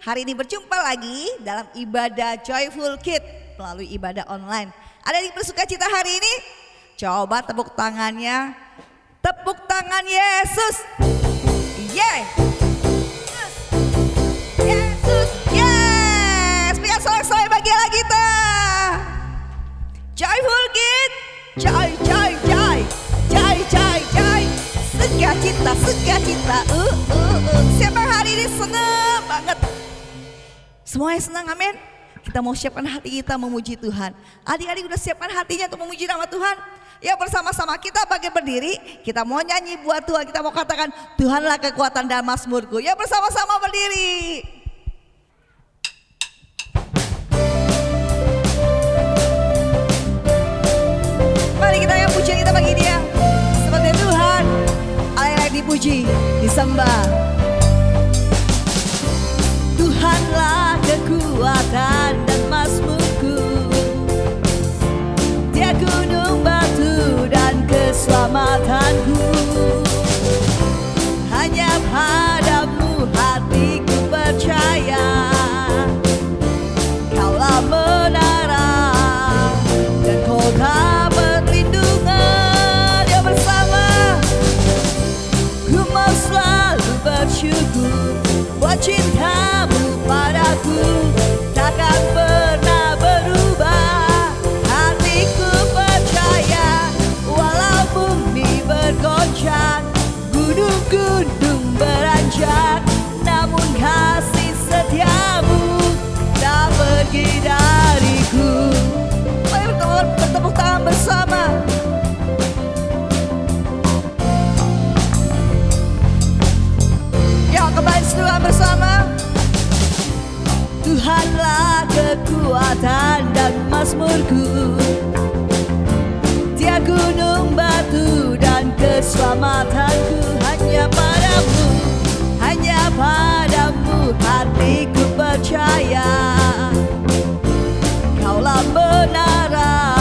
Hari ini berjumpa lagi dalam ibadah Joyful Kid melalui ibadah online. Ada yang bersuka cita hari ini? Coba tepuk tangannya. Tepuk tangan Yesus. Yeah. Yesus. Yes. Biar sorak-sorai bagi kita. Joyful Kid. Joy, joy, joy. Joy, joy, joy. Sukacita, sukacita. Siapa hari ini senang banget? Semuanya senang, amin. Kita mau siapkan hati kita memuji Tuhan. Adik-adik udah siapkan hatinya untuk memuji nama Tuhan? Ya, bersama-sama kita bagi berdiri. Kita mau nyanyi buat Tuhan. Kita mau katakan Tuhanlah kekuatan dan mazmurku. Ya, bersama-sama berdiri. Mari kita yang puji kita bagi Dia. Seperti Tuhan, Allah yang dipuji, disembah. Tuhanlah kekuatan dan mazmurku, Dia gunung batu dan keselamatanku. Hanya padamu hatiku percaya, Kaulah menara dan kota perlindungan. Dia bersama, ku mau selalu bersyukur buat cintamu padaku, takkan pernah berubah. Hatiku percaya, walau bumi bergoncang, gunung-gunung beranjak, namun kasih setiamu tak pergi dariku. Mari bertepuk tangan bersama. Ya, kembali Tuhan bersama. Tuhanlah kekuatan dan mazmurku, Dia gunung batu dan keselamatanku. Hanya padamu hatiku percaya, Kaulah menara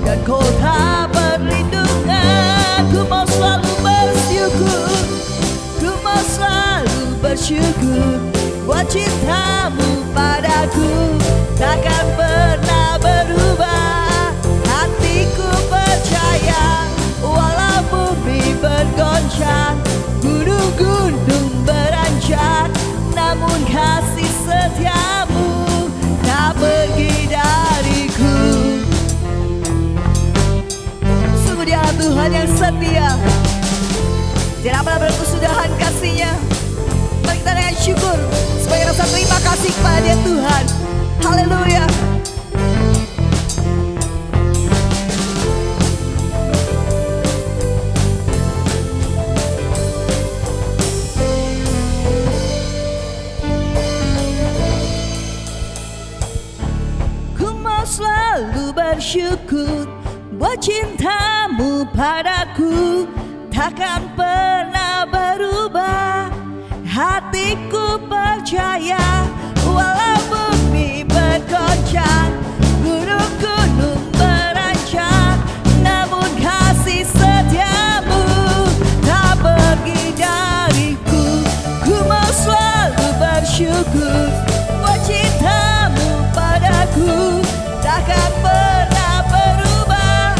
dan kota perlindungan. Ku mau selalu bersyukur, ku mau selalu bersyukur buat cintamu padaku, takkan pernah berubah. Hatiku percaya, walau bumi bergoncang, gunung-gunung beranjak, namun kasih setiamu tak pergi dariku. Sungguh Dia Tuhan yang setia, tidak pernah berkesudahan kasih-Nya. Mari kita dengan syukur sebagai rasa terima kasih kepada Dia Tuhan. Haleluya. Ku mau selalu bersyukur buat cintamu padaku, takkan pernah berubah. Hatiku percaya, walau bumi bergoncang, gunung-gunung beranjak, namun kasih setiamu tak pergi dariku. Ku mau selalu bersyukur buat cintamu padaku, takkan pernah berubah.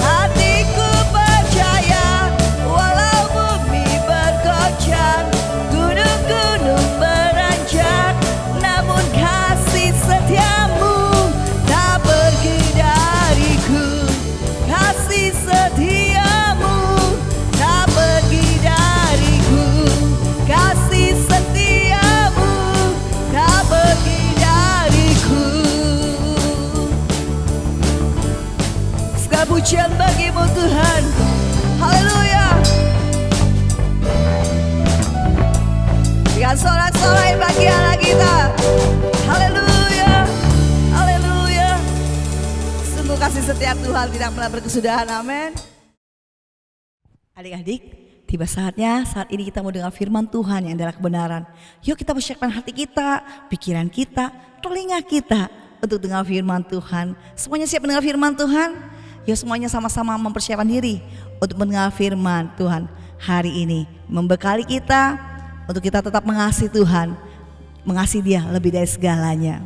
Hatiku percaya, walau bumi bergoncang, gunung-gunung beranjak, namun kasih setiamu tak pergi dariku. Kasih setiamu tak pergi dariku. Kasih setiamu tak pergi dariku. Segala pujian bagimu Tuhan. Haleluya. Dengan sorak-sorai bagi Allah kita. Haleluya. Haleluya. Sungguh kasih setiap Tuhan tidak pernah berkesudahan. Amin. Adik-adik, tiba saatnya saat ini kita mau dengar firman Tuhan yang adalah kebenaran. Yuk kita persiapkan hati kita, pikiran kita, telinga kita untuk dengar firman Tuhan. Semuanya siap mendengar firman Tuhan? Yuk semuanya sama-sama mempersiapkan diri untuk mendengar firman Tuhan hari ini. Membekali kita untuk kita tetap mengasihi Tuhan. mengasihi Dia lebih dari segalanya.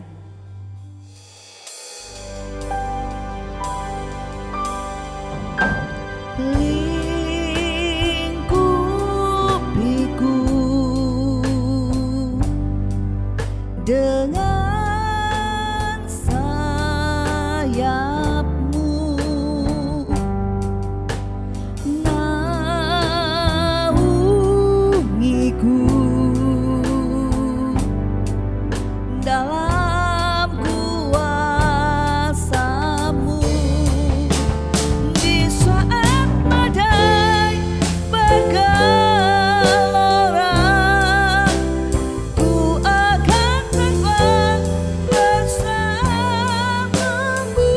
Lingkupiku dengan sayapmu, naungiku dalam kuasa-Mu. Di saat badai bergelora, ku akan terbang bersama-Mu.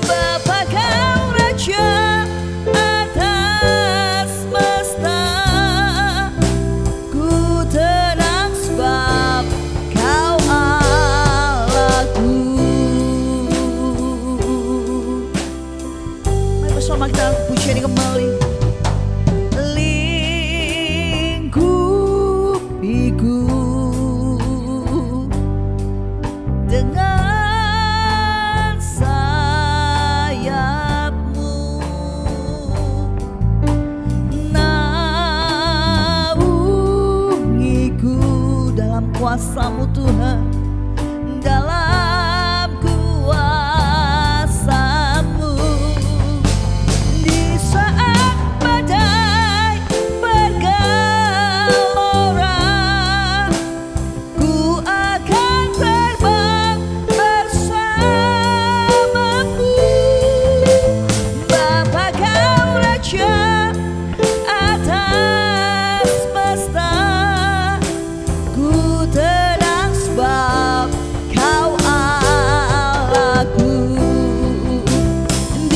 Bapa, Kau Raja atas semesta, ku tenang sebab Kau Allahku. Mari bersama kita puji ini kembali. Lingkupiku dengan sayap-Mu, naungiku dalam kuasa-Mu Tuhan, dalam kuasa-Mu. Di saat badai bergelora, ku akan terbang bersama-Mu. Bapa, Kau Raja atas semesta, ku tenang sebab Kau Allahku.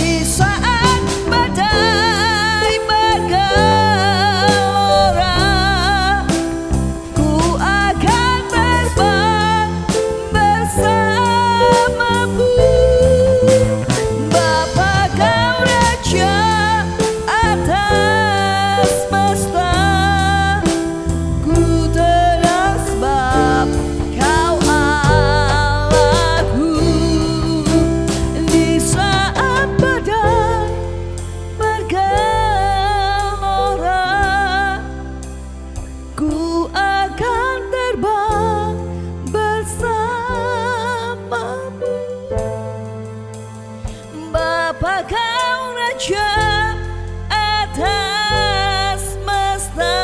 Di saat badai bergelora, ku akan terbang bersama-Mu. Bapa, Kau Raja atas semesta, ku tenang sebab Kau Allahku. Di saat badai bergelora, ku akan terbang bersama-Mu. Bapa, Kau Raja atas semesta,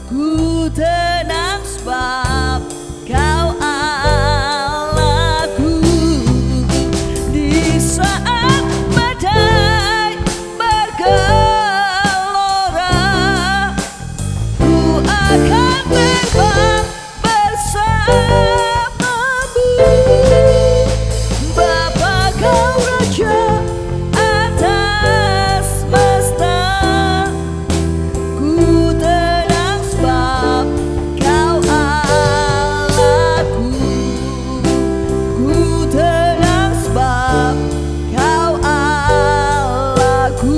ku tenang sebab Kau Allahku. Di saat badai bergelora, ku akan terbang bersama-Mu. Bapa, Kau Raja atas semesta, ku tenang sebab Kau Allahku. Ku tenang sebab Kau Allahku.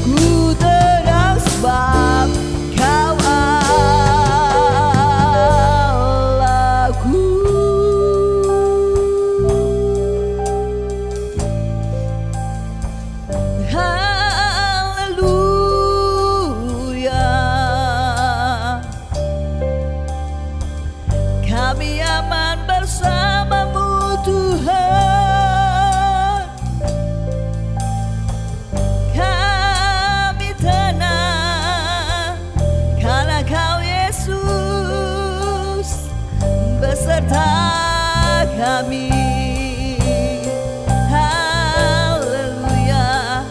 Ku tenang sebab Kau Allahku. Haleluya. Kami aman bersama-Mu Tuhan. Kami tenang karena Kau Yesus beserta kami. Haleluya.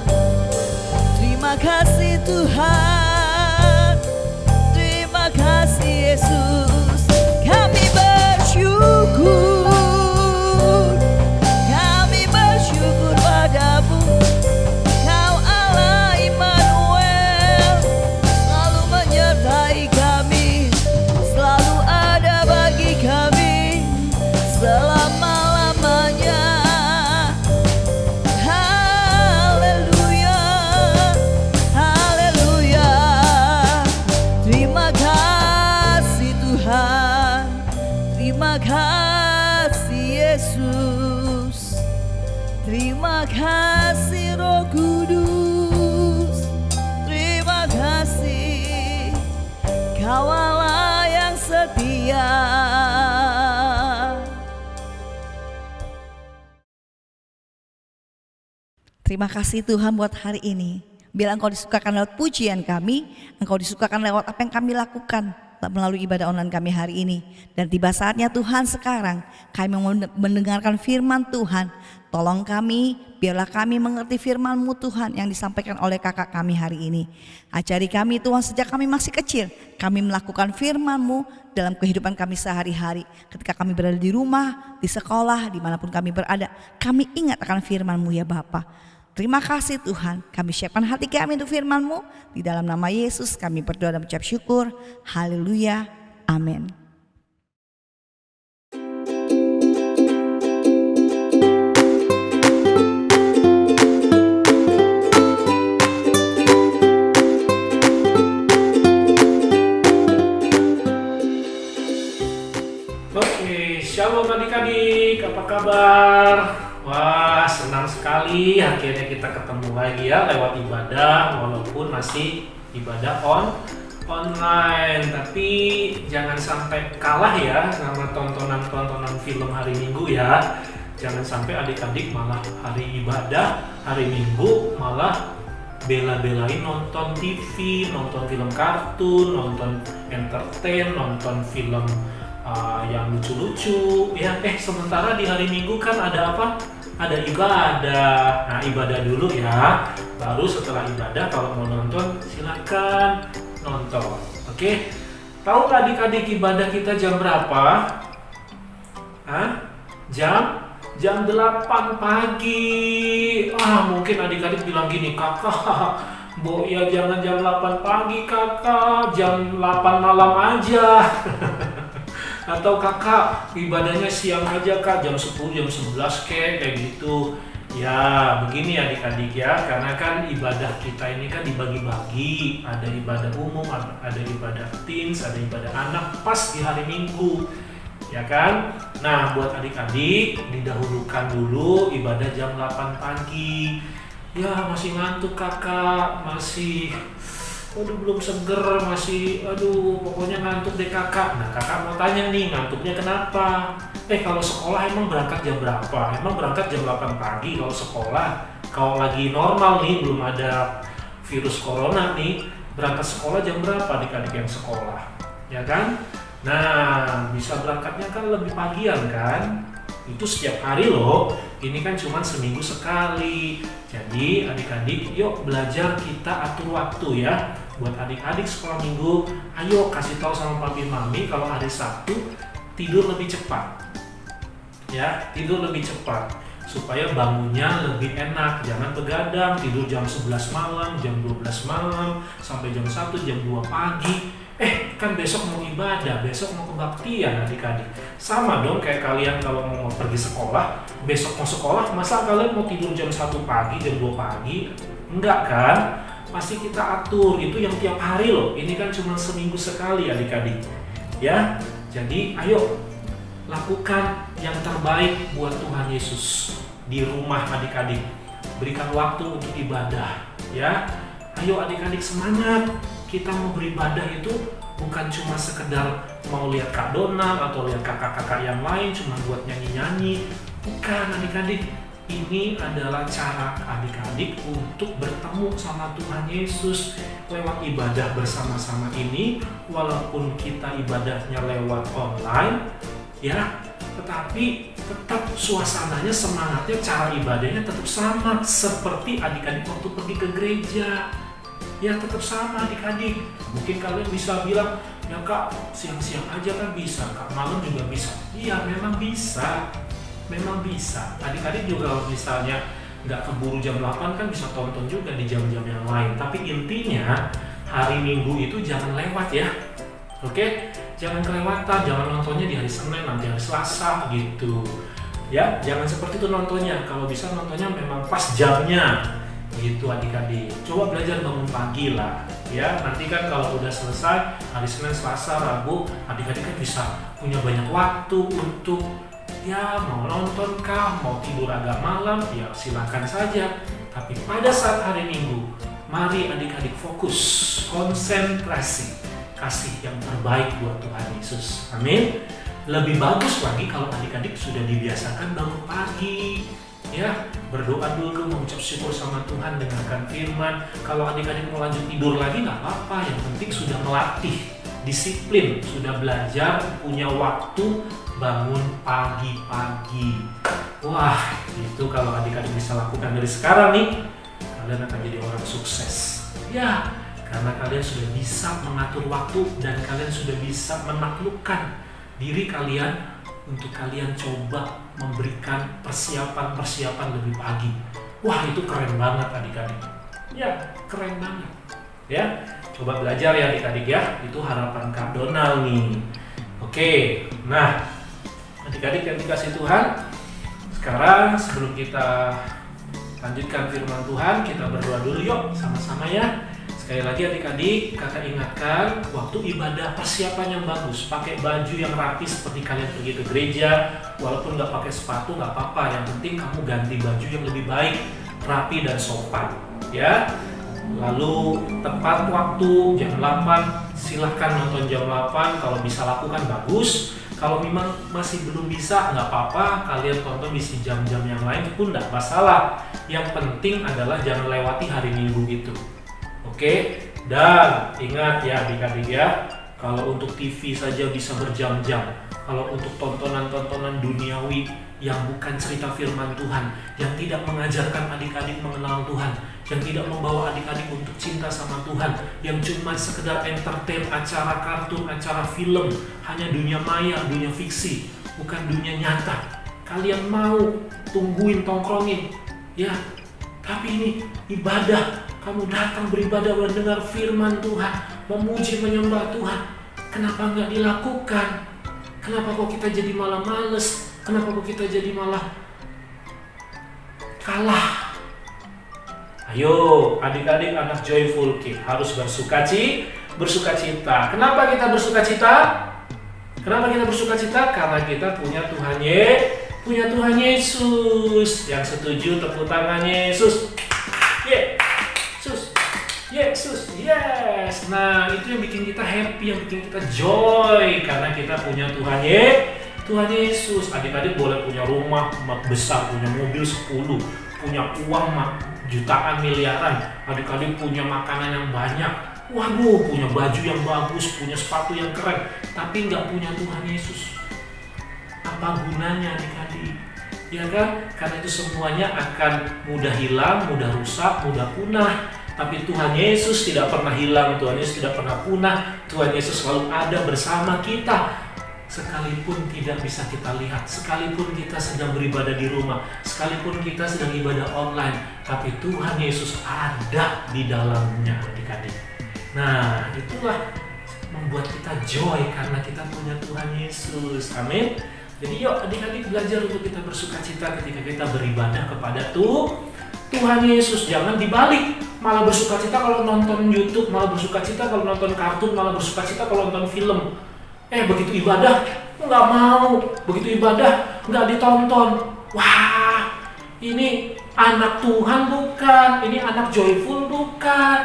Terima kasih Tuhan, terima kasih Yesus. Kami bersyukur, kami bersyukur padamu. Kau Allah Immanuel, selalu menyertai kami, selalu ada bagi kami selama Terima kasih Yesus, terima kasih Roh Kudus, terima kasih Kau Allah yang setia. Terima kasih Tuhan buat hari ini. Bila Engkau disukakan lewat pujian kami, Engkau disukakan lewat apa yang kami lakukan melalui ibadah online kami hari ini. Dan tiba saatnya Tuhan sekarang kami mendengarkan firman Tuhan. Tolong kami, biarlah kami mengerti firman-Mu Tuhan yang disampaikan oleh kakak kami hari ini. Ajari kami Tuhan sejak kami masih kecil, kami melakukan firman-Mu dalam kehidupan kami sehari-hari. Ketika kami berada di rumah, di sekolah, dimanapun kami berada, kami ingat akan firman-Mu ya Bapa. Terima kasih Tuhan, kami siapkan hati kami untuk firman-Mu. Di dalam nama Yesus kami berdoa dan mengucap syukur. Haleluya, amin. Oke, shalom adik-adik, apa kabar? Wah, senang sekali akhirnya kita ketemu lagi ya lewat ibadah, walaupun masih ibadah online. Tapi jangan sampai kalah ya sama tontonan film hari Minggu ya. Jangan sampai adik-adik malah hari ibadah, hari Minggu malah bela-belain nonton TV, nonton film kartun, nonton entertain, nonton film yang lucu-lucu ya. Sementara di hari Minggu kan ada apa? Ada ibadah. Nah, ibadah dulu ya. Baru setelah ibadah kalau mau nonton silakan nonton. Oke. Tahu nggak adik-adik ibadah kita jam berapa? Jam 8 pagi. Mungkin adik-adik bilang gini, kakak, Bo, ya jangan jam 8 pagi kakak, jam 8 malam aja. Atau kakak ibadahnya siang aja kak, jam 10, jam 11 kayak gitu. Ya begini adik-adik ya, karena kan ibadah kita ini kan dibagi-bagi. Ada ibadah umum, ada ibadah teens, ada ibadah anak pas di hari Minggu, ya kan? Nah buat adik-adik didahulukan dulu ibadah jam 8 pagi. Ya masih ngantuk kakak, masih belum seger, masih pokoknya ngantuk deh kakak. Nah kakak mau tanya nih, ngantuknya kenapa? Kalau sekolah emang berangkat jam berapa? Emang berangkat jam 8 pagi kalau sekolah. Kalau lagi normal nih, belum ada virus corona nih, berangkat sekolah jam berapa adik-adik yang sekolah? Ya kan? Nah bisa berangkatnya kan lebih pagian kan? Itu setiap hari loh, ini kan cuma seminggu sekali. Jadi adik-adik yuk belajar kita atur waktu ya. Buat adik-adik sekolah minggu, ayo kasih tahu sama papi mami kalau hari Sabtu tidur lebih cepat. Ya, tidur lebih cepat supaya bangunnya lebih enak. Jangan begadang, tidur jam 11 malam, jam 12 malam, sampai jam 1, jam 2 pagi. Kan besok mau ibadah, besok mau kebaktian adik-adik. Sama dong kayak kalian kalau mau pergi sekolah, besok mau sekolah, masa kalian mau tidur jam 1 pagi, jam 2 pagi? Enggak kan? Pasti kita atur, itu yang tiap hari loh. Ini kan cuma seminggu sekali adik-adik. Ya, jadi ayo lakukan yang terbaik buat Tuhan Yesus di rumah adik-adik. Berikan waktu untuk ibadah, ya. Ayo adik-adik semangat. Kita mau beribadah itu bukan cuma sekedar mau lihat Kak Donald atau lihat kakak-kakak yang lain cuma buat nyanyi-nyanyi. Bukan adik-adik. Ini adalah cara adik-adik untuk bertemu sama Tuhan Yesus lewat ibadah bersama-sama ini. Walaupun kita ibadahnya lewat online, ya, tetapi tetap suasananya, semangatnya, cara ibadahnya tetap sama seperti adik-adik waktu pergi ke gereja. Ya tetap sama adik-adik. Mungkin kalian bisa bilang, ya kak siang-siang aja kan bisa, kak malam juga bisa. Iya memang bisa. Memang bisa. Adik-adik juga kalau misalnya nggak keburu jam 8 kan bisa tonton juga di jam-jam yang lain. Tapi intinya hari Minggu itu jangan lewat ya. Oke? Jangan kelewatan, jangan nontonnya di hari Senin, nanti hari Selasa gitu. Ya, jangan seperti itu nontonnya. Kalau bisa nontonnya memang pas jamnya. Gitu adik-adik. Coba belajar bangun pagi lah ya. Nanti kan kalau udah selesai hari Senin, Selasa, Rabu, adik-adik kan bisa punya banyak waktu untuk ya mau nonton kah, mau tidur agak malam, ya silakan saja. Tapi pada saat hari Minggu, mari adik-adik fokus, konsentrasi, kasih yang terbaik buat Tuhan Yesus. Amin. Lebih bagus lagi kalau adik-adik sudah dibiasakan bangun pagi, ya berdoa dulu, mengucap syukur sama Tuhan, dengarkan firman. Kalau adik-adik mau lanjut tidur lagi nggak apa-apa, yang penting sudah melatih disiplin, sudah belajar, punya waktu bangun pagi-pagi. Wah, itu kalau adik-adik bisa lakukan dari sekarang nih, kalian akan jadi orang sukses. Ya, karena kalian sudah bisa mengatur waktu dan kalian sudah bisa menaklukkan diri kalian untuk kalian coba memberikan persiapan-persiapan lebih pagi. Wah, itu keren banget adik-adik. Ya, keren banget. Ya, coba belajar ya adik-adik ya. Itu harapan Kak Donald nih. Oke, nah adik-adik yang dikasih Tuhan, sekarang sebelum kita lanjutkan firman Tuhan, kita berdoa dulu yuk sama-sama ya. Sekali lagi adik-adik, kakak ingatkan, waktu ibadah persiapan yang bagus, pakai baju yang rapi seperti kalian pergi ke gereja, walaupun nggak pakai sepatu nggak apa-apa, yang penting kamu ganti baju yang lebih baik, rapi dan sopan, ya. Lalu tepat waktu jam 8, silahkan nonton jam 8, kalau bisa lakukan bagus. Kalau memang masih belum bisa, nggak apa-apa, kalian tonton di jam-jam yang lain pun nggak masalah. Yang penting adalah jangan lewati hari Minggu itu. Oke, dan ingat ya adik-adik ya, kalau untuk TV saja bisa berjam-jam, kalau untuk tontonan-tontonan duniawi yang bukan cerita firman Tuhan, yang tidak mengajarkan adik-adik mengenal Tuhan, yang tidak membawa adik-adik untuk cinta sama Tuhan, yang cuma sekedar entertain, acara kartun, acara film, hanya dunia maya, dunia fiksi, bukan dunia nyata. Kalian mau tungguin, tongkrongin, ya. Tapi ini ibadah, kamu datang beribadah, mendengar firman Tuhan, memuji, menyembah Tuhan. Kenapa nggak dilakukan? Kenapa kok kita jadi malah males? Kenapa kok kita jadi malah kalah? Ayo, adik-adik anak Joyful Kid harus bersukacita. Kenapa kita bersukacita? Kenapa kita bersukacita? Karena kita punya Tuhan Yesus. Yang setuju tepuk tangan Yesus. Yesus, yes. Nah, itu yang bikin kita happy, yang bikin kita joy, karena kita punya Tuhan Yesus. Adik-adik boleh punya rumah besar, punya mobil 10, punya uang jutaan, miliaran. Adik-adik punya makanan yang banyak. Waduh, punya baju yang bagus, punya sepatu yang keren, tapi nggak punya Tuhan Yesus. Apa gunanya adik-adik? Ya kan? Karena itu semuanya akan mudah hilang, mudah rusak, mudah punah. Tapi Tuhan Yesus tidak pernah hilang, Tuhan Yesus tidak pernah punah, Tuhan Yesus selalu ada bersama kita. Sekalipun tidak bisa kita lihat, sekalipun kita sedang beribadah di rumah, sekalipun kita sedang ibadah online, tapi Tuhan Yesus ada di dalamnya adik-adik. Nah, itulah membuat kita joy karena kita punya Tuhan Yesus. Amin. Jadi yuk adik-adik belajar untuk kita bersukacita ketika kita beribadah kepada Tuhan Yesus. Jangan dibalik, malah bersukacita kalau nonton YouTube, malah bersukacita kalau nonton kartun, malah bersukacita kalau nonton film. Begitu ibadah nggak mau, begitu ibadah nggak ditonton. Wah, ini anak Tuhan bukan, ini anak joyful bukan.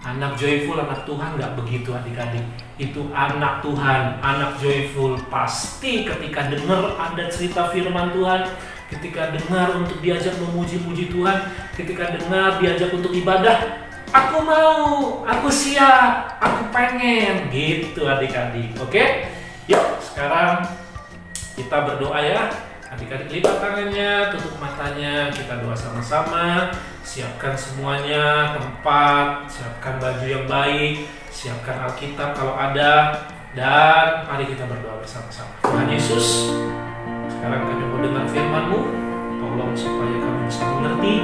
Anak joyful, anak Tuhan nggak begitu adik-adik. Itu anak Tuhan, anak joyful pasti ketika dengar ada cerita firman Tuhan, ketika dengar untuk diajak memuji-muji Tuhan, ketika dengar diajak untuk ibadah, aku mau, aku siap, aku pengen, gitu adik-adik. Oke? Yuk, sekarang kita berdoa ya. Adik-adik lipat tangannya, tutup matanya, kita doa sama-sama. Siapkan semuanya, tempat, siapkan baju yang baik, siapkan Alkitab kalau ada, dan mari kita berdoa bersama-sama. Tuhan Yesus, sekarang kami mau dengar firman-Mu, tolong supaya kami bisa mengerti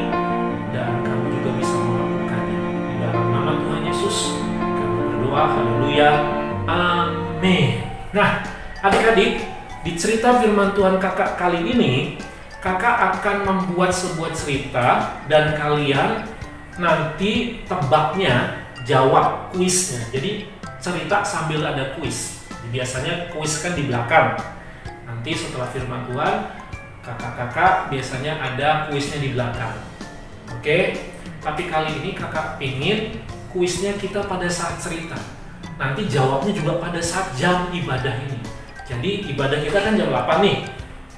dan kami juga bisa melakukannya. Di dalam nama Tuhan Yesus, kami berdoa, haleluya, amin. Nah, adik-adik, di cerita firman Tuhan kakak kali ini, kakak akan membuat sebuah cerita dan kalian nanti tebaknya jawab kuisnya. Jadi cerita sambil ada kuis. Biasanya kuis kan di belakang. Nanti setelah firman Tuhan, kakak-kakak biasanya ada kuisnya di belakang. Oke? Tapi kali ini kakak ingin kuisnya kita pada saat cerita. Nanti jawabnya juga pada saat jam ibadah ini. Jadi ibadah kita kan jam 8 nih.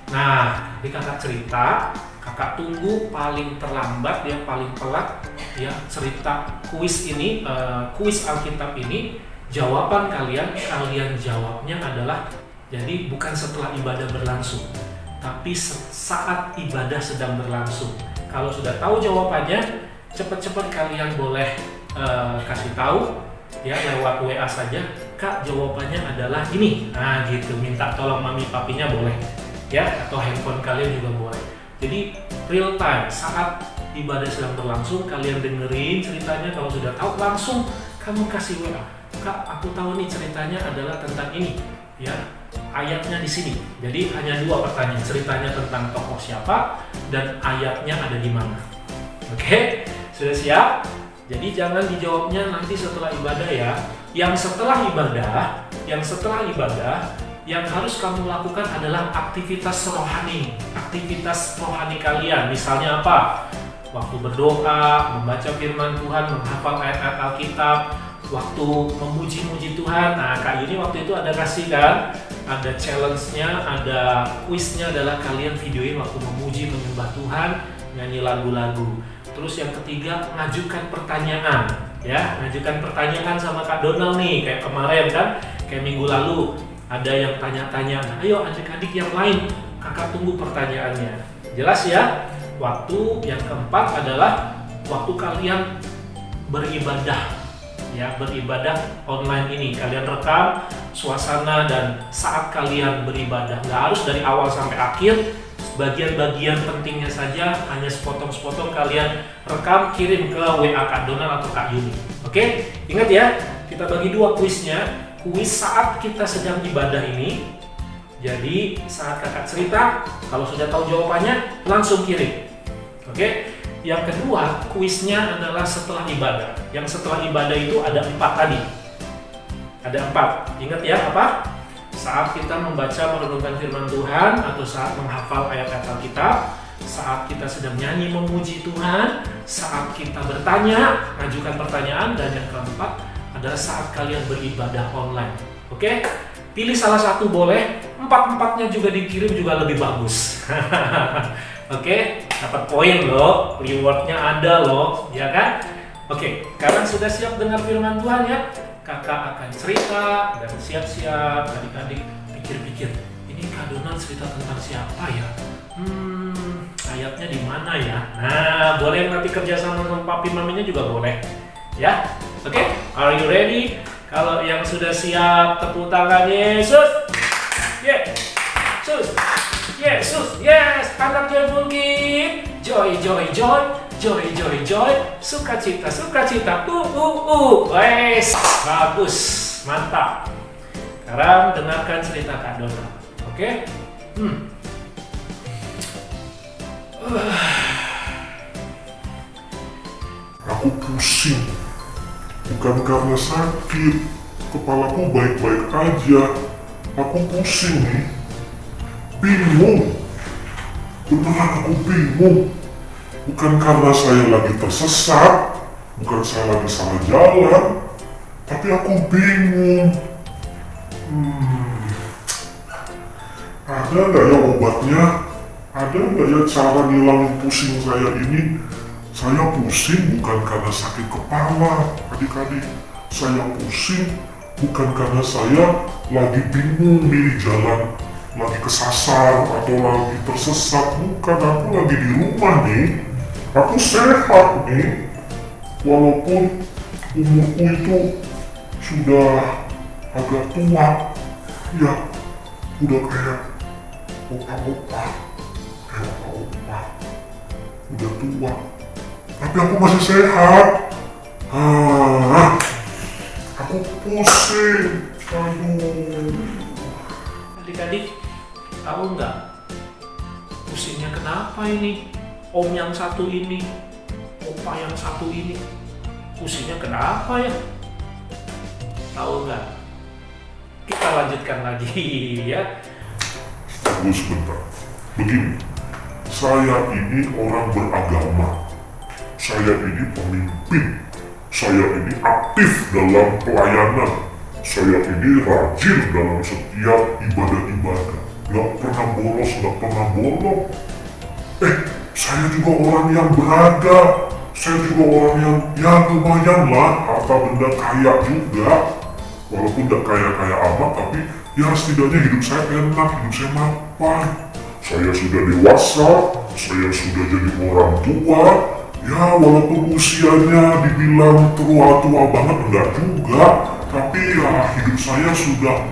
Nah, nanti kakak cerita, kakak tunggu paling terlambat ya, paling telat ya cerita kuis ini, kuis Alkitab ini, jawaban kalian jawabnya adalah jadi bukan setelah ibadah berlangsung, tapi saat ibadah sedang berlangsung. Kalau sudah tahu jawabannya, cepat-cepat kalian boleh kasih tahu ya lewat WA saja, Kak jawabannya adalah ini. Nah gitu, minta tolong mami papinya boleh ya, atau handphone kalian juga boleh. Jadi real time saat ibadah sedang berlangsung, kalian dengerin ceritanya. Kalau sudah tahu langsung kamu kasih WA, Kak aku tahu nih ceritanya adalah tentang ini ya, ayatnya di sini. Jadi hanya 2 pertanyaan, ceritanya tentang tokoh siapa dan ayatnya ada di mana. Oke, sudah siap? Jadi jangan dijawabnya nanti setelah ibadah ya. Yang setelah ibadah, yang harus kamu lakukan adalah aktivitas rohani kalian. Misalnya apa? Waktu berdoa, membaca firman Tuhan, menghafal ayat-ayat Alkitab, waktu memuji-muji Tuhan. Nah, Kak Yuni waktu itu ada kasih kan, ada challenge-nya, ada kuisnya adalah kalian videoin waktu memuji, menyembah Tuhan, nyanyi lagu-lagu. Terus yang ketiga, ngajukan pertanyaan ya, ngajukan pertanyaan sama Kak Donald nih, kayak kemarin kan, kayak minggu lalu ada yang tanya-tanya. Ayo adik-adik yang lain, kakak tunggu pertanyaannya. Jelas ya? Waktu yang keempat adalah waktu kalian beribadah ya, beribadah online ini. Kalian rekam suasana dan saat kalian beribadah. Nggak harus dari awal sampai akhir, bagian-bagian pentingnya saja, hanya sepotong-sepotong kalian rekam, kirim ke WA Kak Donald atau Kak Yuni. Oke? Ingat ya, kita bagi 2 kuisnya. Kuis saat kita sedang ibadah ini. Jadi saat kakak cerita, kalau sudah tahu jawabannya, langsung kirim. Oke? Yang kedua, kuisnya adalah setelah ibadah. Yang setelah ibadah itu ada 4 tadi. Ada 4. Ingat ya apa? Saat kita membaca merenungkan firman Tuhan, atau saat menghafal ayat-ayat Alkitab, saat kita sedang nyanyi memuji Tuhan, saat kita bertanya, ajukan pertanyaan, dan yang keempat adalah saat kalian beribadah online. Oke? Pilih salah satu boleh, 4-4-nya juga dikirim juga lebih bagus. Oke? Dapat poin loh, rewardnya ada loh, ya kan? Oke, sekarang sudah siap dengar firman Tuhan ya? Kakak akan cerita dan siap-siap adik-adik pikir-pikir, ini Kak Donald cerita tentang siapa ya? Ayatnya di mana ya? Nah, boleh nanti kerjasama sama papi maminya juga boleh ya? Oke, are you ready? Kalau yang sudah siap, tepuk tangan Yesus. Yesus. Yesus. Yes, anak joyful kid. Joy, joy, joy. Joy, joy, joy. Sukacita, sukacita. Wes, bagus. Mantap. Sekarang dengarkan cerita Kak Donald. Oke? Aku pusing. Bukan karena sakit, kepalaku baik-baik aja. Aku pusing nih, bingung. Beneran aku bingung. Bukan karena saya lagi tersesat, bukan saya lagi salah jalan, tapi aku bingung. Ada nggak ya obatnya? Ada nggak ya cara ngilangin pusing saya ini? Saya pusing bukan karena sakit kepala, adik-adik. Saya pusing bukan karena saya lagi bingung di jalan, lagi kesasar atau lagi tersesat. Bukan, aku lagi di rumah nih. Aku sehat nih. Walaupun umurku itu sudah agak tua. Ya, udah kayak opa-opa. Udah tua. Tapi aku masih sehat. Aku pusing. Aduh. Adik-adik, tahu nggak pusingnya kenapa ini? Om yang satu ini, opa yang satu ini, Pusingnya kenapa ya? Tahu nggak? Kita lanjutkan lagi ya. Tunggu sebentar. Begini, saya ini orang beragama. Saya ini pemimpin. Saya ini aktif dalam pelayanan. Saya ini rajin dalam setiap ibadah-ibadah. Nggak pernah bolos, nggak pernah bolong. Saya juga orang yang berada. Saya juga orang yang ya lumayan lah, harta benda kaya juga. Walaupun nggak kaya-kaya amat, tapi ya setidaknya hidup saya enak, hidup saya mapan. Saya sudah dewasa, saya sudah jadi orang tua. Ya walaupun usianya dibilang tua-tua banget, enggak juga. Tapi ya hidup saya sudah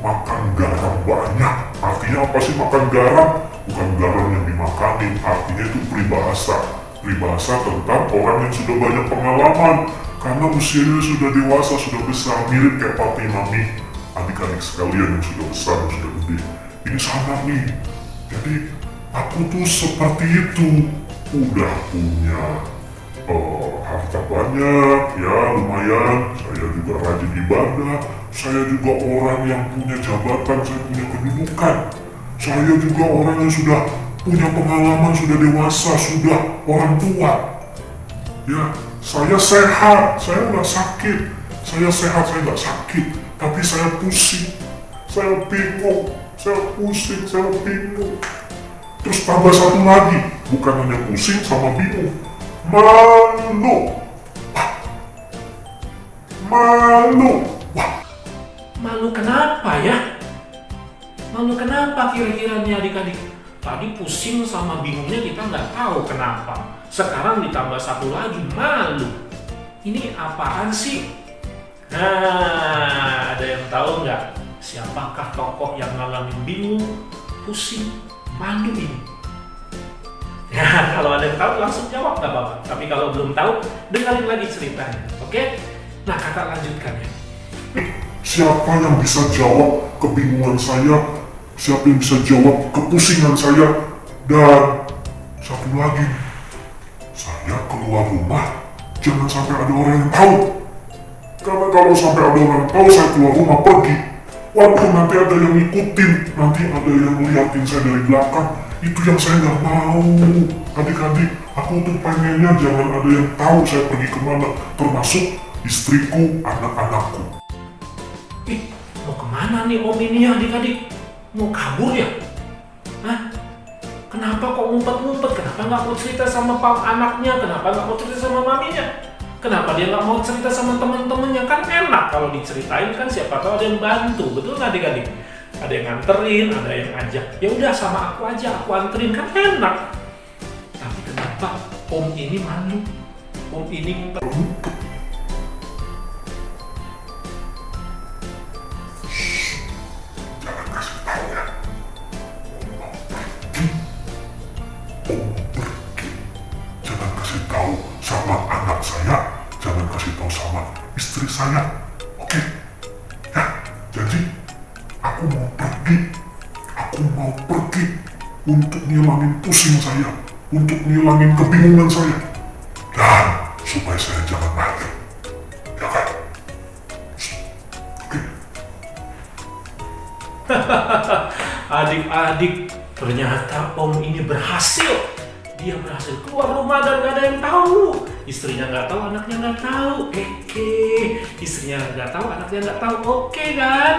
makan garam banyak. Artinya apa sih makan garam? Bukan garam yang dimakanin, artinya itu peribahasa. Peribahasa tentang orang yang sudah banyak pengalaman. Karena usianya sudah dewasa, sudah besar, mirip kayak papi mami. Adik-adik sekalian yang sudah besar, yang sudah gede. Ini sama nih. Jadi aku tuh seperti itu. Udah punya harta banyak, ya lumayan. Saya juga rajin ibadah. Saya juga orang yang punya jabatan, saya punya kedudukan. Saya juga orang yang sudah punya pengalaman, sudah dewasa, sudah orang tua. Ya, saya sehat, saya nggak sakit. Saya sehat, saya nggak sakit. Tapi saya pusing, saya bingung, saya pusing, saya bingung. Terus tambah satu lagi, bukan hanya pusing sama bingung, malu. Malu. Malu kenapa ya? Malu kenapa kira-kira nih adik-adik? Tadi pusing sama bingungnya kita nggak tahu kenapa. Sekarang ditambah satu lagi, malu. Ini apaan sih? Nah, ada yang tahu nggak? Siapakah tokoh yang ngalamin bingung, pusing, malu ini? Nah, kalau ada yang tahu langsung jawab nggak apa-apa. Tapi kalau belum tahu, dengerin lagi ceritanya. Oke? Nah, kakak lanjutkan ya. Siapa yang bisa jawab kebingungan saya? Siapa yang bisa jawab kepusingan saya? Dan satu lagi, saya keluar rumah, jangan sampai ada orang yang tahu. Karena kalau sampai ada orang yang tahu saya keluar rumah pergi, waduh nanti ada yang ngikutin, nanti ada yang ngeliatin saya dari belakang. Itu yang saya nggak mau. Adik-adik, aku tuh pengennya jangan ada yang tahu saya pergi kemana, termasuk istriku, anak-anakku. Mau kemana nih om ini ya adik-adik? Mau kabur ya? Hah? Kenapa kok ngumpet-ngumpet? Kenapa nggak mau cerita sama anaknya? Kenapa nggak mau cerita sama maminya? Kenapa dia nggak mau cerita sama teman-temannya? Kan enak kalau diceritain, kan siapa tahu ada yang bantu, betul nggak adik-adik? Ada yang nganterin, ada yang ajak. Ya udah sama aku aja, aku anterin, kan enak. Tapi kenapa om ini malu? Om ini ngumpet. Jangan kasih tahu ya. Pergi. Jangan kasih tahu sama anak saya. Jangan kasih tahu sama istri saya. Oke? Ya, jadi aku mau pergi. Aku mau pergi untuk ngilangin pusing saya, untuk ngilangin kebingungan saya, dan supaya saya jangan mati. Ya kan? Oke. Adik-adik, ternyata om ini berhasil. Dia berhasil keluar rumah dan gak ada yang tahu. Istrinya nggak tahu, anaknya nggak tahu. Istrinya nggak tahu, anaknya nggak tahu. Oke kan?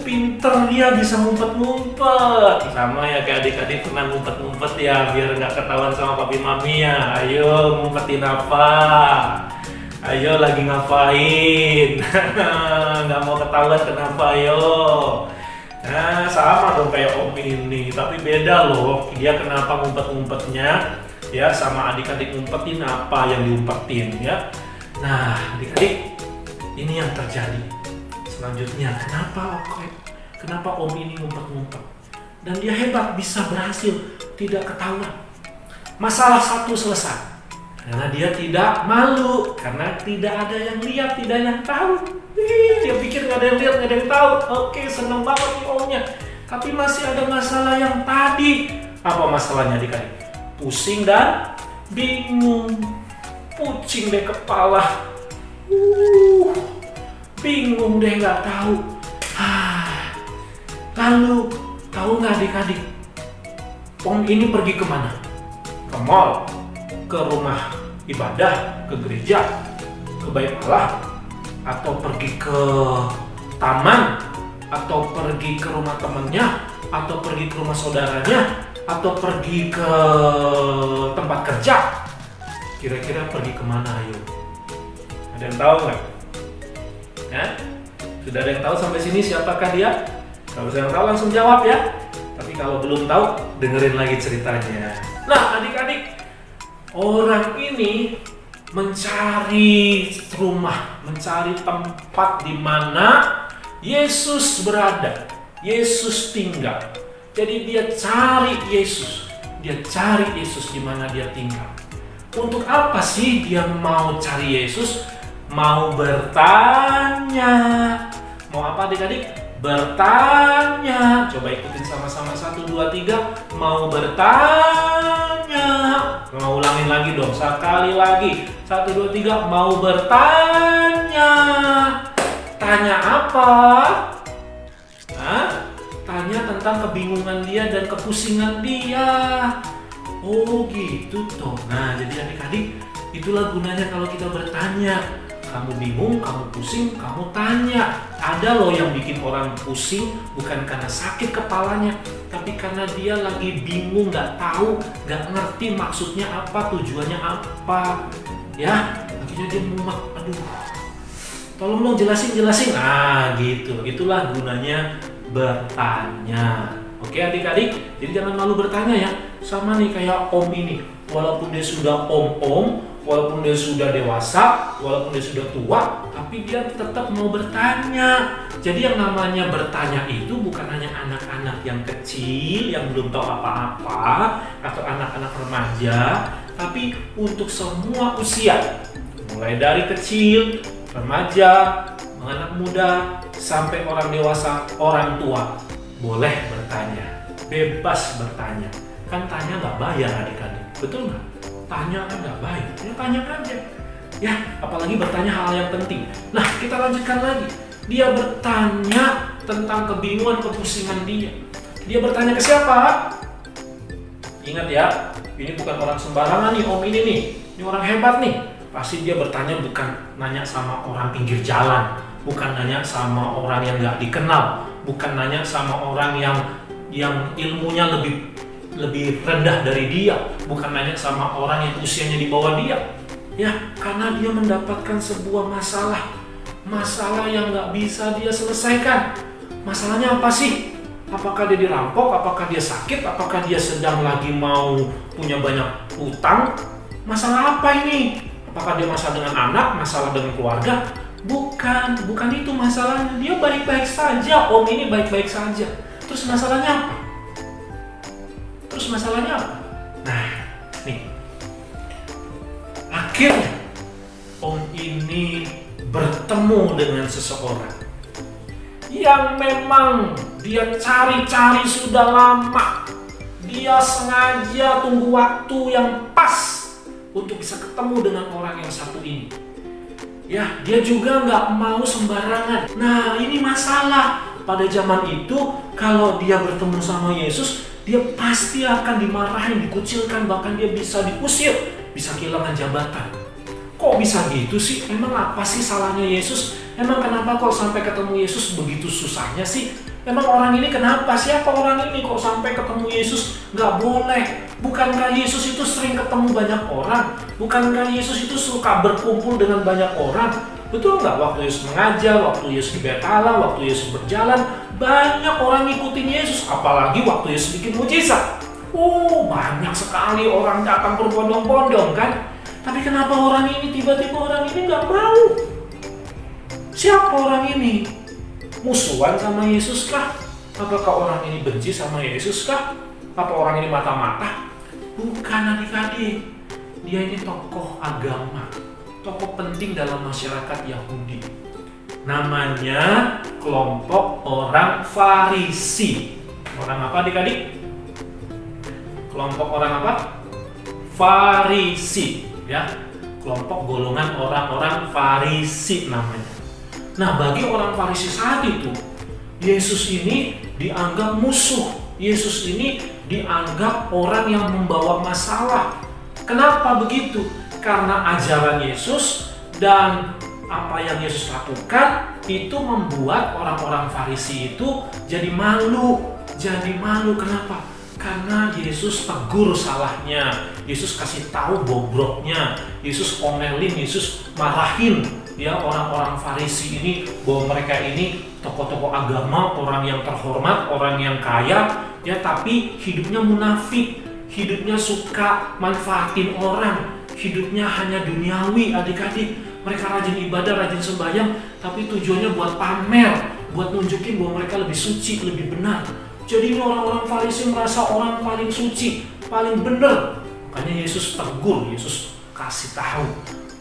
Pinter dia, bisa ngumpet-ngumpet. Sama ya kayak adik-adik pernah ngumpet-ngumpet ya, biar nggak ketahuan sama papi mami ya. Ayo ngumpetin apa? Ayo lagi ngapain? Nggak mau ketahuan kenapa? Ayo. Nah, sama dong kayak om ini, tapi beda loh. Dia kenapa ngumpet-ngumpetnya ya, sama adik-adik ngumpetin apa yang diumpetin ya. Nah, adik-adik, ini yang terjadi. Selanjutnya, kenapa om ini ngumpet-ngumpet? Dan dia hebat, bisa berhasil, tidak ketahuan. Masalah satu selesai. Karena dia tidak malu, karena tidak ada yang lihat, tidak ada yang tahu. Dia pikir nggak ada yang lihat, nggak ada yang tahu. Oke, seneng banget nih omnya. Tapi masih ada masalah yang tadi. Apa masalahnya adik-adik? Pusing dan bingung. Pucing deh kepala. Bingung deh, nggak tahu. Lalu tahu nggak adik-adik, Om ini pergi kemana? Ke mall, ke rumah ibadah, ke gereja, ke bait Allah, atau pergi ke taman, atau pergi ke rumah temannya, atau pergi ke rumah saudaranya, atau pergi ke tempat kerja? Kira-kira pergi kemana, ayo? Ada yang tahu nggak? Sudah ada yang tahu sampai sini siapakah dia? Kalau yang tahu langsung jawab ya. Tapi kalau belum tahu, dengerin lagi ceritanya. Nah, adik-adik, orang ini mencari rumah, mencari tempat di mana Yesus berada, Yesus tinggal. Jadi dia cari Yesus, di mana dia tinggal. Untuk apa sih dia mau cari Yesus? Mau bertanya. Mau apa adik-adik? Bertanya. Coba ikutin sama-sama 1, 2, 3. Mau bertanya. Mau ulangin lagi dong, sekali lagi. 1, 2, 3. Mau bertanya. Tanya apa? Tanya tentang kebingungan dia dan kepusingan dia. Oh gitu toh. Nah, jadi adik-adik, itulah gunanya kalau kita bertanya. Kamu bingung, kamu pusing, kamu tanya. Ada loh yang bikin orang pusing bukan karena sakit kepalanya, tapi karena dia lagi bingung, nggak tahu, nggak ngerti maksudnya apa, tujuannya apa. Ya, akhirnya dia muak. Aduh, tolong dong jelasin. Nah, gitu. Itulah gunanya bertanya. Oke adik-adik, jadi jangan malu bertanya ya. Sama nih kayak Om ini, walaupun dia sudah om-om, walaupun dia sudah dewasa, walaupun dia sudah tua, tapi dia tetap mau bertanya. Jadi yang namanya bertanya itu bukan hanya anak-anak yang kecil, yang belum tahu apa-apa, atau anak-anak remaja, tapi untuk semua usia. Mulai dari kecil, remaja, anak muda, sampai orang dewasa, orang tua. Boleh bertanya, bebas bertanya. Kan tanya nggak bayar adik-adik, betul nggak? Tanya kan nggak bayar, ya tanya aja. Ya, apalagi bertanya hal yang penting. Nah, kita lanjutkan lagi. Dia bertanya tentang kebingungan, kepusingan dia. Dia bertanya ke siapa? Ingat ya, ini bukan orang sembarangan nih, Om ini nih. Ini orang hebat nih. Pasti dia bertanya bukan nanya sama orang pinggir jalan, bukan nanya sama orang yang nggak dikenal, bukan nanya sama orang yang ilmunya lebih rendah dari dia, bukan nanya sama orang yang usianya di bawah dia. Ya, karena dia mendapatkan sebuah masalah yang nggak bisa dia selesaikan. Masalahnya apa sih? Apakah dia dirampok? Apakah dia sakit? Apakah dia sedang lagi mau punya banyak utang? Masalah apa ini? Apakah dia masalah dengan anak? Masalah dengan keluarga? Bukan itu masalahnya. Dia baik-baik saja. Om ini baik-baik saja. Terus masalahnya apa? Nah, nih. Akhirnya Om ini bertemu dengan seseorang yang memang dia cari-cari sudah lama. Dia sengaja tunggu waktu yang pas untuk bisa ketemu dengan orang yang satu ini. Ya, dia juga nggak mau sembarangan. Nah, ini masalah. Pada zaman itu, kalau dia bertemu sama Yesus, dia pasti akan dimarahin, dikucilkan, bahkan dia bisa diusir, bisa kehilangan jabatan. Kok bisa gitu sih? Emang apa sih salahnya Yesus? Emang kenapa kok sampai ketemu Yesus begitu susahnya sih? Emang orang ini kenapa? Siapa orang ini kok sampai ketemu Yesus nggak boleh? Bukankah Yesus itu sering ketemu banyak orang? Bukankah Yesus itu suka berkumpul dengan banyak orang? Betul nggak? Waktu Yesus mengajar, waktu Yesus di bait Allah, waktu Yesus berjalan, banyak orang ngikutin Yesus. Apalagi waktu Yesus bikin mujizat. Banyak sekali orang datang berbondong-bondong kan? Tapi kenapa orang ini tiba-tiba orang ini nggak mau? Siapa orang ini? Musuhan sama Yesus kah? Apakah orang ini benci sama Yesus kah? Apa orang ini mata-mata? Bukan adik-adik. Dia ini tokoh agama, tokoh penting dalam masyarakat Yahudi. Namanya kelompok orang Farisi. Orang apa adik-adik? Kelompok orang apa? Farisi. Ya, kelompok golongan orang-orang Farisi namanya. Nah, bagi orang Farisi saat itu, Yesus ini dianggap musuh. Yesus ini dianggap orang yang membawa masalah. Kenapa begitu? Karena ajaran Yesus dan apa yang Yesus lakukan itu membuat orang-orang Farisi itu jadi malu. Kenapa? Karena Yesus tegur salahnya, Yesus kasih tahu bobroknya, Yesus omelin, Yesus marahin ya orang-orang Farisi ini bahwa mereka ini tokoh-tokoh agama, orang yang terhormat, orang yang kaya, ya tapi hidupnya munafik, hidupnya suka manfaatin orang, hidupnya hanya duniawi adik-adik. Mereka rajin ibadah, rajin sembahyang, tapi tujuannya buat pamer, buat nunjukin bahwa mereka lebih suci, lebih benar. Jadi ini orang-orang Farisi merasa orang paling suci, paling benar. Makanya Yesus tegur, Yesus kasih tahu,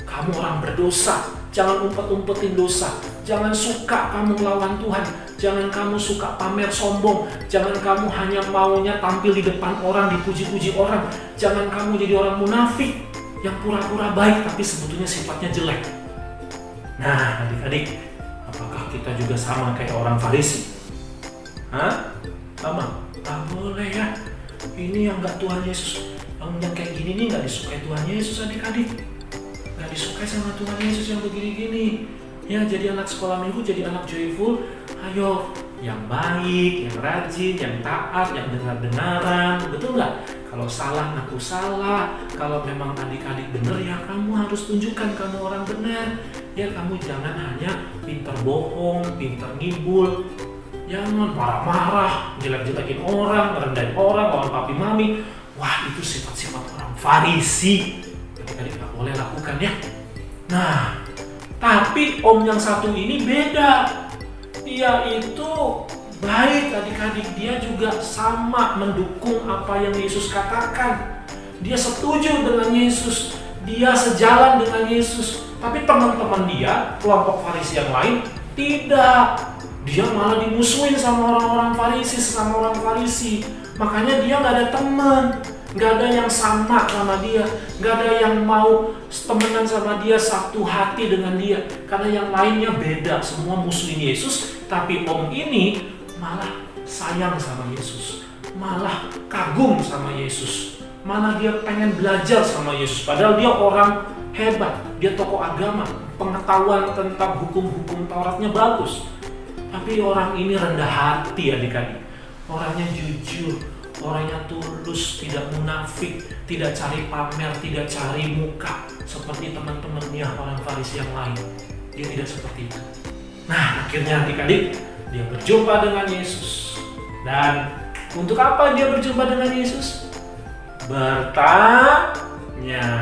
kamu orang berdosa, jangan umpet-umpetin dosa, jangan suka kamu melawan Tuhan, jangan kamu suka pamer sombong, jangan kamu hanya maunya tampil di depan orang, dipuji-puji orang, jangan kamu jadi orang munafik yang pura-pura baik tapi sebetulnya sifatnya jelek. Nah, adik-adik, apakah kita juga sama kayak orang Farisi? Hah? Sama? Tak boleh ya. Ini yang gak Tuhan Yesus, yang kayak gini nih gak disukai Tuhan Yesus adik-adik. Gak disukai sama Tuhan Yesus yang begini-gini. Ya, jadi anak sekolah minggu, jadi anak joyful. Ayo, yang baik, yang rajin, yang taat, yang dengar-dengaran. Betul gak? Kalau salah, ngaku salah. Kalau memang adik-adik benar, ya kamu harus tunjukkan kamu orang benar. Ya, kamu jangan hanya pintar bohong, pintar ngibul. Jangan marah-marah, jelek-jelekin orang, ngerendahin orang, lawan papi mami. Wah, itu sifat-sifat orang Farisi. Adik-adik gak boleh lakukan ya. Nah, tapi om yang satu ini beda. Dia itu baik adik-adik, dia juga sama mendukung apa yang Yesus katakan. Dia setuju dengan Yesus, dia sejalan dengan Yesus. Tapi teman-teman dia, kelompok Farisi yang lain, tidak. Dia malah dimusuhin sama orang-orang Farisi, sesama orang Farisi. Makanya dia gak ada teman, gak ada yang sama sama dia, gak ada yang mau temenan sama dia, satu hati dengan dia. Karena yang lainnya beda, semua musuhin Yesus. Tapi om ini malah sayang sama Yesus, malah kagum sama Yesus, malah dia pengen belajar sama Yesus. Padahal dia orang hebat, dia tokoh agama, pengetahuan tentang hukum-hukum Tauratnya bagus. Tapi orang ini rendah hati adik-adik, orangnya jujur, orangnya tulus, tidak munafik, tidak cari pamer, tidak cari muka seperti teman-temannya orang Farisi yang lain. Dia tidak seperti itu. Nah, akhirnya adik-adik, dia berjumpa dengan Yesus. Dan untuk apa dia berjumpa dengan Yesus? Bertanya.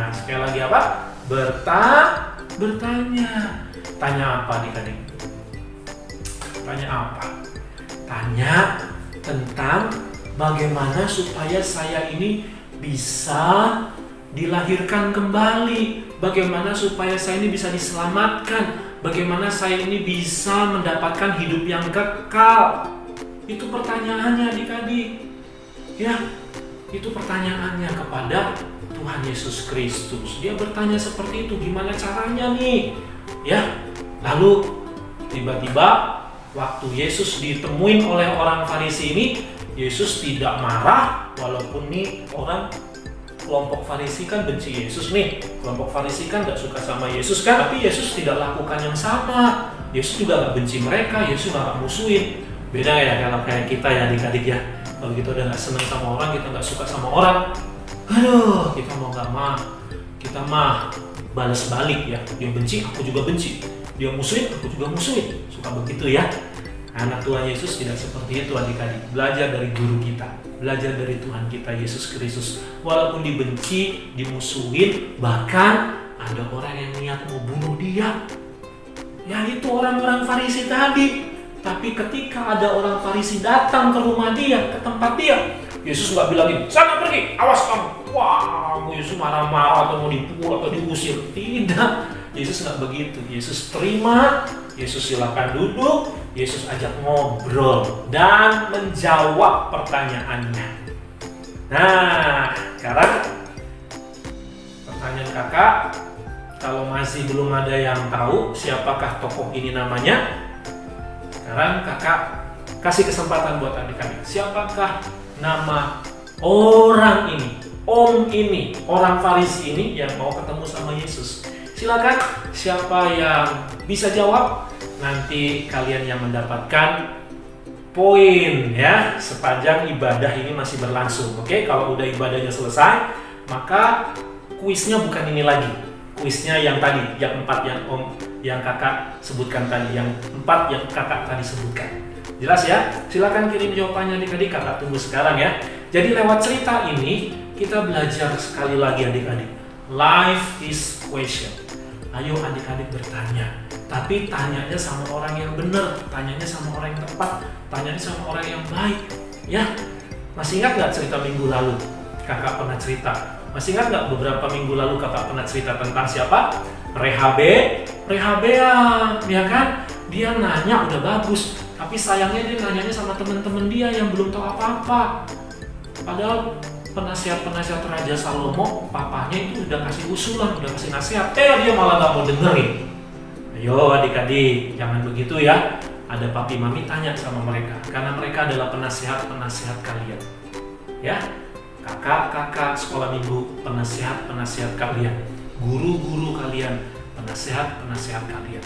Sekali lagi apa? Bertanya. Tanya apa adik-adik? Tanya apa? Tanya tentang bagaimana supaya saya ini bisa dilahirkan kembali. Bagaimana supaya saya ini bisa diselamatkan. Bagaimana saya ini bisa mendapatkan hidup yang kekal. Itu pertanyaannya adik-adik. Ya, itu pertanyaannya kepada Tuhan Yesus Kristus. Dia bertanya seperti itu, gimana caranya nih? Ya, lalu tiba-tiba waktu Yesus ditemuin oleh orang Farisi ini, Yesus tidak marah, walaupun nih orang kelompok Farisi kan benci Yesus nih. Kelompok Farisi kan gak suka sama Yesus kan, tapi Yesus tidak lakukan yang sama. Yesus juga gak benci mereka, Yesus gak musuhin. Beda ya kalau kayak kita ya adik-adik ya. Kalau kita udah gak senang sama orang, kita gak suka sama orang, aduh, kita mau gak mau, kita mah balas balik ya. Dia benci, aku juga benci. Dia musuhin, aku juga musuhin. Suka begitu ya. Anak Tuhan Yesus tidak seperti itu adik-adik. Belajar dari guru kita, belajar dari Tuhan kita Yesus Kristus. Walaupun dibenci, dimusuhin, bahkan ada orang yang niat mau bunuh dia. Ya itu orang-orang Farisi tadi. Tapi ketika ada orang Farisi datang ke rumah dia, ke tempat dia, Yesus nggak bilangin, sana pergi, awas kamu. Wah, Yesus marah-marah atau mau dipukul atau diusir. Tidak. Yesus nggak begitu. Yesus terima, Yesus silakan duduk, Yesus ajak ngobrol dan menjawab pertanyaannya. Nah, sekarang pertanyaan kakak, kalau masih belum ada yang tahu siapakah tokoh ini namanya, sekarang kakak kasih kesempatan buat adik-adik. Siapakah nama orang ini, om ini, orang Farisi ini yang mau ketemu sama Yesus? Silakan, siapa yang bisa jawab, nanti kalian yang mendapatkan poin ya sepanjang ibadah ini masih berlangsung. Oke, kalau udah ibadahnya selesai, maka kuisnya bukan ini lagi. Kuisnya yang tadi, yang 4 yang kakak sebutkan tadi, yang 4 yang kakak tadi sebutkan. Jelas ya? Silakan kirim jawabannya adik-adik, kakak tunggu sekarang ya. Jadi lewat cerita ini kita belajar sekali lagi adik-adik. Life is question. Ayo adik-adik bertanya. Tapi tanyanya sama orang yang benar, tanyanya sama orang yang tepat, tanyanya sama orang yang baik. Ya, masih ingat nggak cerita minggu lalu? Kakak pernah cerita. Masih ingat nggak beberapa minggu lalu kakak pernah cerita tentang siapa? Rehabeam, ya kan? Dia nanya udah bagus, tapi sayangnya dia nanyanya sama teman-teman dia yang belum tahu apa-apa. Padahal penasihat Raja Salomo, papanya itu udah kasih usulan, udah kasih nasihat. Dia malah nggak mau dengerin. Ayo adik-adik, jangan begitu ya. Ada papi mami tanya sama mereka, karena mereka adalah penasihat kalian. Ya, kakak sekolah minggu, penasihat kalian. Guru-guru kalian, penasihat kalian.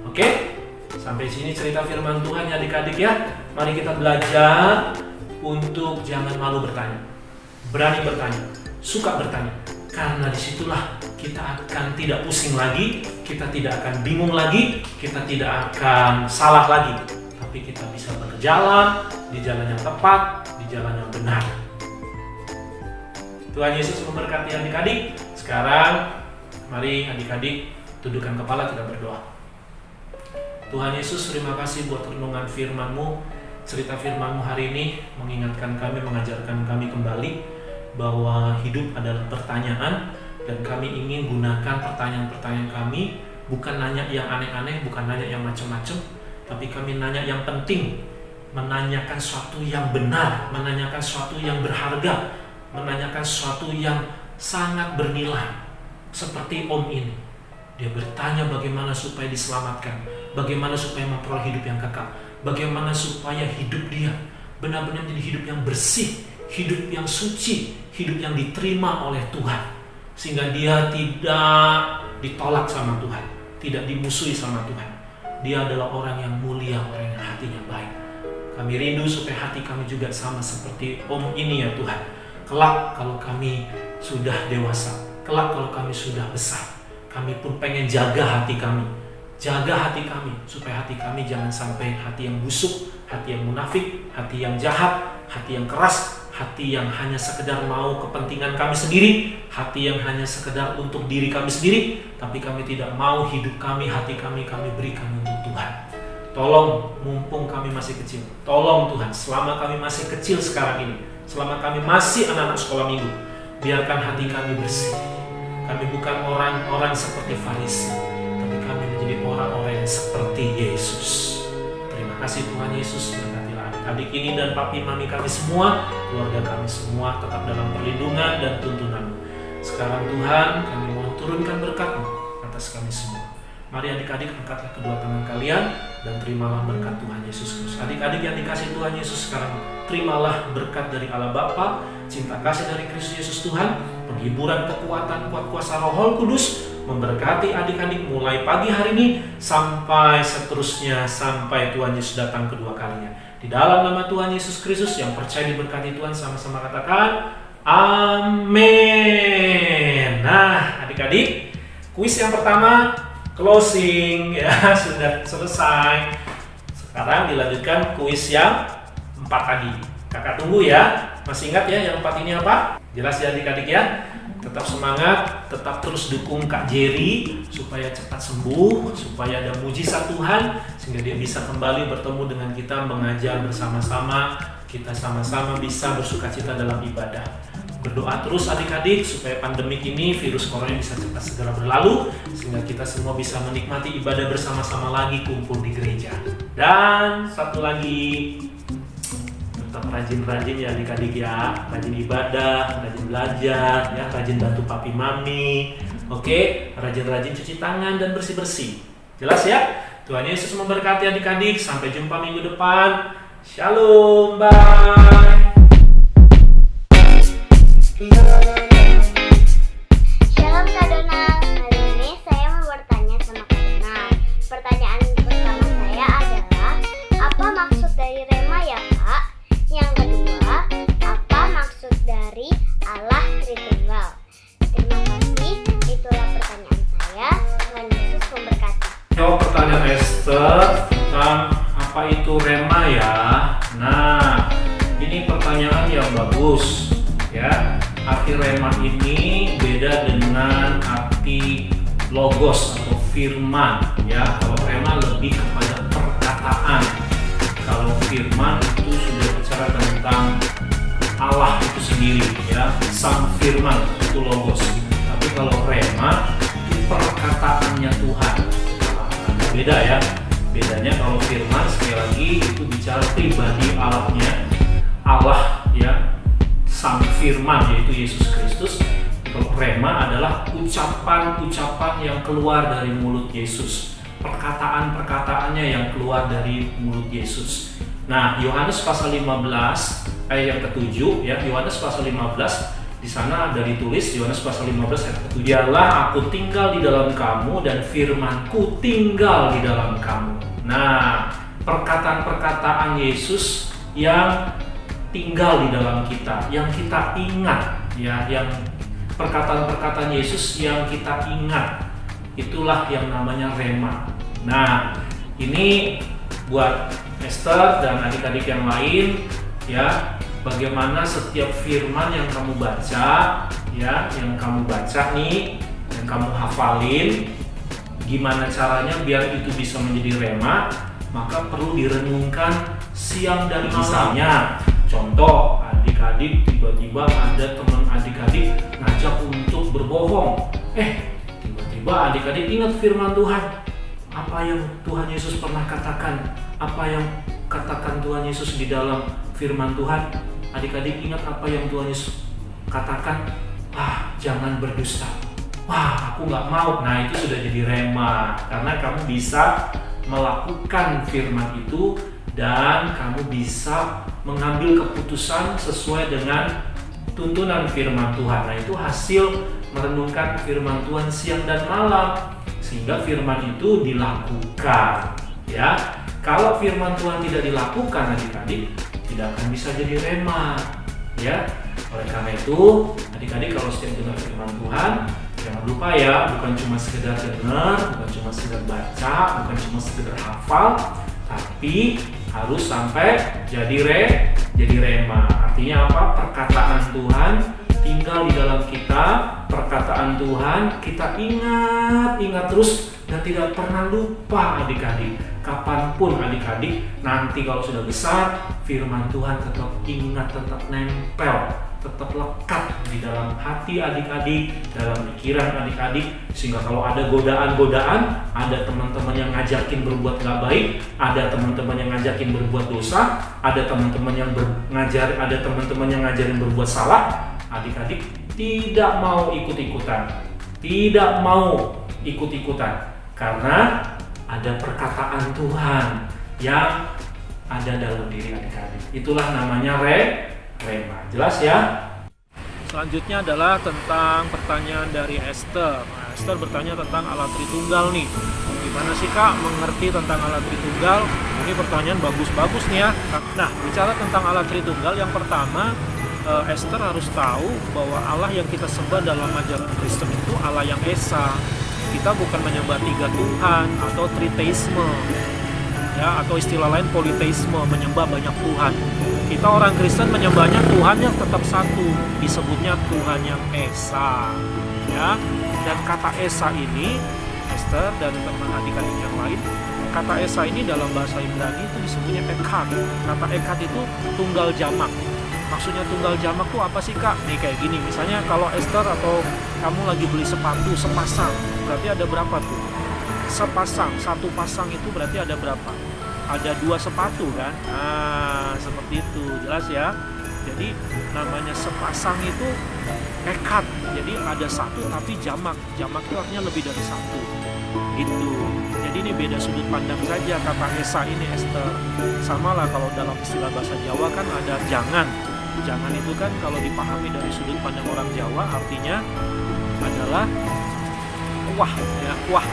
Oke? Sampai sini cerita firman Tuhan ya adik-adik ya. Mari kita belajar untuk jangan malu bertanya. Berani bertanya, suka bertanya. Karena disitulah kita akan tidak pusing lagi, kita tidak akan bingung lagi, kita tidak akan salah lagi. Tapi kita bisa berjalan di jalan yang tepat, di jalan yang benar. Tuhan Yesus memberkati adik-adik. Sekarang mari adik-adik tundukkan kepala, kita berdoa. Tuhan Yesus, terima kasih buat renungan firman-Mu. Cerita firman-Mu hari ini mengingatkan kami, mengajarkan kami kembali bahwa hidup adalah pertanyaan, dan kami ingin gunakan pertanyaan-pertanyaan kami bukan nanya yang aneh-aneh, bukan nanya yang macam-macam, tapi kami nanya yang penting, menanyakan sesuatu yang benar, menanyakan sesuatu yang berharga, menanyakan sesuatu yang sangat bernilai. Seperti om ini, dia bertanya bagaimana supaya diselamatkan, bagaimana supaya memperoleh hidup yang kekal, bagaimana supaya hidup dia benar-benar menjadi hidup yang bersih, hidup yang suci, hidup yang diterima oleh Tuhan, sehingga dia tidak ditolak sama Tuhan, tidak dimusuhi sama Tuhan. Dia adalah orang yang mulia, orang yang hatinya baik. Kami rindu supaya hati kami juga sama seperti om ini ya Tuhan. Kelak kalau kami sudah dewasa, kelak kalau kami sudah besar, kami pun pengen jaga hati kami, supaya hati kami jangan sampai hati yang busuk, hati yang munafik, hati yang jahat, hati yang keras, hati yang hanya sekedar mau kepentingan kami sendiri, hati yang hanya sekedar untuk diri kami sendiri, tapi kami tidak mau hidup kami, hati kami berikan untuk Tuhan. Tolong, mumpung kami masih kecil, tolong Tuhan, selama kami masih kecil sekarang ini, selama kami masih anak-anak sekolah minggu, biarkan hati kami bersih. Kami bukan orang-orang seperti Farisi, tapi kami menjadi orang-orang yang seperti Yesus. Terima kasih Tuhan Yesus, berkatilah adik-adik ini dan papi mami kami semua, keluarga kami semua tetap dalam perlindungan dan tuntunan-Mu. Sekarang Tuhan, kami mohon turunkan berkat-Mu atas kami semua. Mari adik-adik angkatlah kedua tangan kalian dan terimalah berkat Tuhan Yesus Kristus. Adik-adik yang dikasih Tuhan Yesus, sekarang terimalah berkat dari Allah Bapa, cinta kasih dari Kristus Yesus Tuhan, penghiburan, kekuatan, kuat kuasa Roh Kudus memberkati adik-adik mulai pagi hari ini sampai seterusnya, sampai Tuhan Yesus datang kedua kalinya. Di dalam nama Tuhan Yesus Kristus yang percaya diberkati Tuhan, sama-sama katakan amin. Nah adik-adik, kuis yang pertama closing ya sudah selesai. Sekarang dilanjutkan kuis yang 4 tadi. Kakak tunggu ya. Masih ingat ya yang 4 ini apa? Jelas ya adik-adik ya. Tetap semangat, tetap terus dukung Kak Jerry supaya cepat sembuh, supaya ada mujizat Tuhan sehingga dia bisa kembali bertemu dengan kita, mengajar bersama-sama, kita sama-sama bisa bersukacita dalam ibadah. Berdoa terus adik-adik supaya pandemik ini, virus corona bisa cepat segera berlalu sehingga kita semua bisa menikmati ibadah bersama-sama lagi, kumpul di gereja. Dan satu lagi, tetap rajin-rajin ya adik-adik ya, rajin ibadah, rajin belajar ya, rajin bantu papi mami, Oke, rajin-rajin cuci tangan dan bersih-bersih. Jelas ya? Tuhan Yesus memberkati adik-adik. Sampai jumpa minggu depan. Shalom, bye. Shalom Kak Donald, hari ini saya mau bertanya sama Kak Donald. Pertanyaan pertama saya adalah, apa maksud dari rema ya Kak? Yang kedua, apa maksud dari Allah Tritunggal? Terima kasih, itulah pertanyaan saya. Tuhan Yesus memberkati. Jawab pertanyaan Esther tentang apa itu rema ya. Nah, ini pertanyaan yang bagus ya. Arti rema ini beda dengan arti logos atau firman ya. Kalau rema lebih kepada perkataan. Kalau firman itu sudah bicara tentang Allah itu sendiri ya, sang firman itu logos. Tapi kalau rema itu perkataannya Tuhan. Nah, beda ya. Bedanya kalau firman sekali lagi itu bicara pribadi Allahnya, Allah ya, sang firman yaitu Yesus Kristus. Kalau rema adalah ucapan-ucapan yang keluar dari mulut Yesus, perkataan-perkataannya yang keluar dari mulut Yesus. Nah, Yohanes pasal 15 ayat yang ke-7 ya, Yohanes pasal 15 di sana ada ditulis, Yohanes pasal 15 ayat ke-7, "Dialah aku tinggal di dalam kamu dan firman-Ku tinggal di dalam kamu." Nah, perkataan-perkataan Yesus yang tinggal di dalam kita, yang kita ingat ya, yang perkataan-perkataan Yesus yang kita ingat, itulah yang namanya rema. Nah, ini buat Esther dan adik-adik yang lain ya, bagaimana setiap firman yang kamu baca ya, yang kamu baca nih, yang kamu hafalin, gimana caranya biar itu bisa menjadi rema, maka perlu direnungkan siang dan malamnya. Contoh, adik-adik tiba-tiba ada teman adik-adik ngajak untuk berbohong. Tiba-tiba adik-adik ingat firman Tuhan. Apa yang Tuhan Yesus pernah katakan? Apa yang katakan Tuhan Yesus di dalam firman Tuhan? Adik-adik ingat apa yang Tuhan Yesus katakan? Jangan berdusta. Aku nggak mau. Nah, itu sudah jadi rema. Karena kamu bisa melakukan firman itu dan kamu bisa mengambil keputusan sesuai dengan tuntunan firman Tuhan. Nah, itu hasil merenungkan firman Tuhan siang dan malam sehingga firman itu dilakukan ya. Kalau firman Tuhan tidak dilakukan, adik-adik tidak akan bisa jadi rema ya. Oleh karena itu, adik-adik kalau setiap dengar firman Tuhan, jangan lupa ya, bukan cuma sekedar dengar, bukan cuma sekedar baca, bukan cuma sekedar hafal, tapi harus sampai jadi rema. Artinya apa? Perkataan Tuhan tinggal di dalam kita, perkataan Tuhan kita ingat terus dan tidak pernah lupa adik-adik. Kapanpun adik-adik nanti kalau sudah besar, firman Tuhan tetap ingat, tetap nempel, tetap lekat di dalam hati adik-adik, dalam pikiran adik-adik, sehingga kalau ada godaan-godaan, ada teman-teman yang ngajakin berbuat gak baik, ada teman-teman yang ngajakin berbuat dosa, ada teman-teman yang ngajarin berbuat salah, adik-adik tidak mau ikut-ikutan, karena ada perkataan Tuhan yang ada dalam diri adik-adik. Itulah namanya rema. Jelas ya? Selanjutnya adalah tentang pertanyaan dari Esther. Nah, Esther bertanya tentang Allah Tritunggal nih. Gimana sih Kak mengerti tentang Allah Tritunggal? Ini pertanyaan bagus-bagus nih ya. Nah, bicara tentang Allah Tritunggal, yang pertama Esther harus tahu bahwa Allah yang kita sembah dalam ajaran Kristen itu Allah yang Esa. Kita bukan menyembah tiga Tuhan atau triteisme ya, atau istilah lain politeisme, menyembah banyak Tuhan. Kita orang Kristen menyembahnya Tuhan yang tetap satu, disebutnya Tuhan yang Esa ya. Dan kata Esa ini, Esther dan teman adik-adik yang lain, kata Esa ini dalam bahasa Ibrani itu disebutnya Echad. Kata Echad itu tunggal jamak. Maksudnya tunggal jamak tuh apa sih Kak? Nih kayak gini, misalnya kalau Esther atau kamu lagi beli sepatu sepasang, berarti ada berapa tuh? Sepasang, satu pasang itu berarti ada berapa? Ada 2 sepatu kan? Nah, seperti itu, jelas ya? Jadi namanya sepasang itu ekad. Jadi ada satu tapi jamak. Jamak itu artinya lebih dari satu. Gitu. Jadi ini beda sudut pandang saja kata Esa ini, Esther. Sama lah kalau dalam istilah bahasa Jawa kan ada jangan. Jangan itu kan kalau dipahami dari sudut pandang orang Jawa artinya adalah kuah, ya, kuah,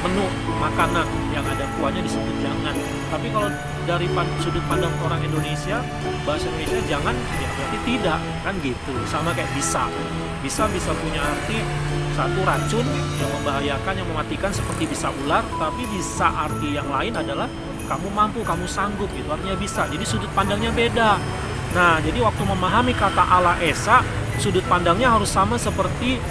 menu makanan yang ada kuahnya disebut jangan. Tapi kalau dari sudut pandang orang Indonesia, bahasa Indonesia jangan ya berarti tidak, kan gitu. Sama kayak bisa punya arti satu racun yang membahayakan, yang mematikan seperti bisa ular, tapi bisa arti yang lain adalah kamu mampu, kamu sanggup, itu artinya bisa. Jadi sudut pandangnya beda. Nah, jadi waktu memahami kata Allah Esa, sudut pandangnya harus sama seperti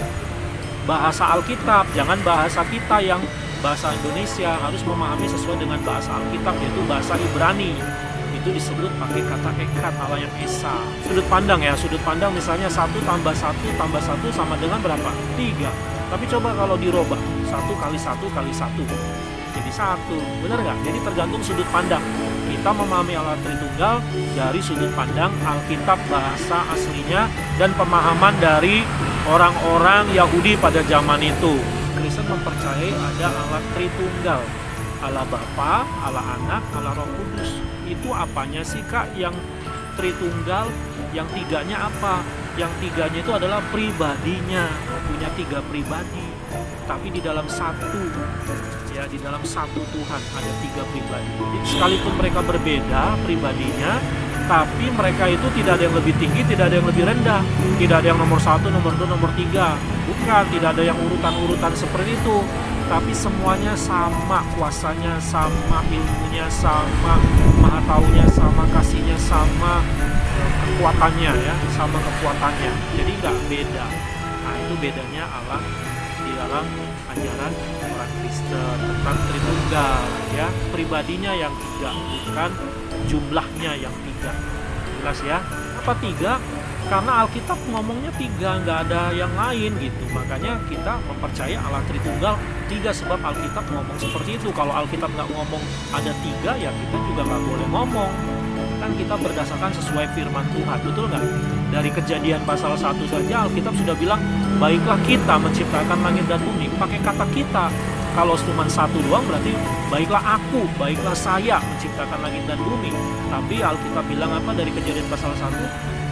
bahasa Alkitab. Jangan bahasa kita yang bahasa Indonesia, harus memahami sesuai dengan bahasa Alkitab, yaitu bahasa Ibrani. Itu disebut pakai kata ekad, Allah yang Esa. Sudut pandang ya, sudut pandang misalnya 1 tambah 1 sama dengan berapa? 3. Tapi coba kalau dirubah, 1 kali 1 kali 1 jadi 1, benar nggak? Jadi tergantung sudut pandang. Kita memahami Allah Tritunggal dari sudut pandang Alkitab bahasa aslinya dan pemahaman dari orang-orang Yahudi pada zaman itu. Kristen mempercayai ada Allah Tritunggal, Allah Bapa, Allah Anak, Allah Roh Kudus. Itu apanya sih Kak yang Tritunggal? Yang tiganya apa? Yang tiganya itu adalah pribadinya, punya 3 pribadi, tapi di dalam satu, ya, di dalam satu Tuhan ada 3 pribadi. Jadi sekalipun mereka berbeda pribadinya, tapi mereka itu tidak ada yang lebih tinggi, tidak ada yang lebih rendah, tidak ada yang nomor 1, nomor 2, nomor 3, bukan, tidak ada yang urutan-urutan seperti itu. Tapi semuanya sama kuasanya, sama ilmunya, sama maha taunya, sama kasihnya, sama kekuatannya, ya, sama kekuatannya. Jadi nggak beda. Nah, itu bedanya Allah di dalam ajaran orang Kristen tentang Tritunggal, ya, pribadinya yang 3, bukan jumlahnya yang 3. Jelas ya? Apa 3? Karena Alkitab ngomongnya 3, nggak ada yang lain gitu. Makanya kita mempercaya Allah Tritunggal 3 sebab Alkitab ngomong seperti itu. Kalau Alkitab nggak ngomong ada 3, ya kita juga nggak boleh ngomong. Kan kita berdasarkan sesuai firman Tuhan, betul nggak? Dari Kejadian pasal 1 saja Alkitab sudah bilang, baiklah kita menciptakan langit dan bumi. Pakai kata kita. Kalau cuma 1 doang berarti baiklah aku, baiklah saya menciptakan langit dan bumi. Tapi Alkitab bilang apa dari Kejadian pasal 1?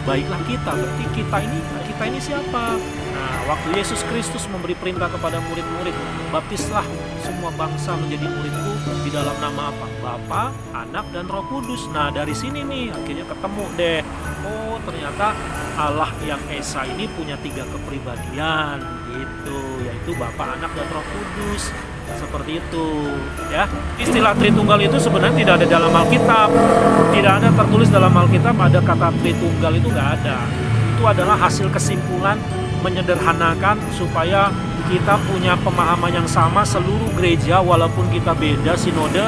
Baiklah kita, berarti kita ini siapa? Nah, waktu Yesus Kristus memberi perintah kepada murid-murid, baptislah semua bangsa menjadi muridku di dalam nama apa? Bapa, Anak, dan Roh Kudus. Nah, dari sini nih akhirnya ketemu deh. Oh, ternyata Allah yang Esa ini punya 3 kepribadian gitu, yaitu Bapa, Anak, dan Roh Kudus. Seperti itu, ya. Istilah Tritunggal itu sebenarnya tidak ada dalam Alkitab. Tidak ada tertulis dalam Alkitab ada kata Tritunggal, itu nggak ada. Itu adalah hasil kesimpulan menyederhanakan supaya kita punya pemahaman yang sama seluruh gereja walaupun kita beda sinode,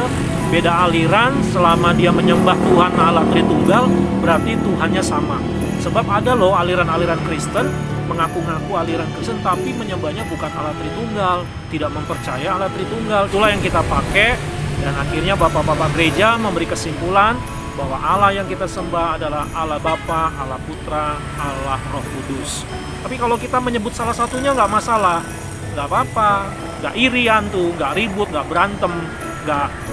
beda aliran, selama dia menyembah Tuhan Allah Tritunggal berarti Tuhannya sama. Sebab ada loh aliran-aliran Kristen mengaku-ngaku aliran Kristen tapi menyembahnya bukan Allah Tritunggal, tidak mempercaya Allah Tritunggal. Itulah yang kita pakai dan akhirnya bapak-bapak gereja memberi kesimpulan bahwa Allah yang kita sembah adalah Allah Bapa, Allah Putra, Allah Roh Kudus. Tapi kalau kita menyebut salah satunya nggak masalah, nggak apa-apa, nggak irian tuh, nggak ribut, nggak berantem,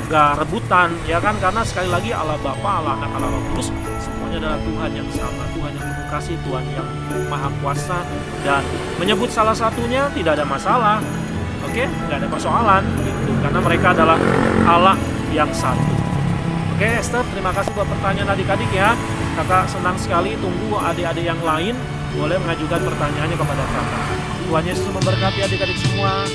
nggak rebutan, ya kan? Karena sekali lagi Allah Bapa, Allah Anak, Allah Roh Kudus semuanya adalah Tuhan yang sama, Tuhan yang penuh kasih, Tuhan yang maha kuasa, dan menyebut salah satunya tidak ada masalah, oke? Nggak ada persoalan, gitu, karena mereka adalah Allah yang satu. Oke, Esther, terima kasih buat pertanyaan adik-adik ya. Kakak senang sekali, tunggu adik-adik yang lain boleh mengajukan pertanyaannya kepada kakak. Tuhan Yesus memberkati adik-adik semua.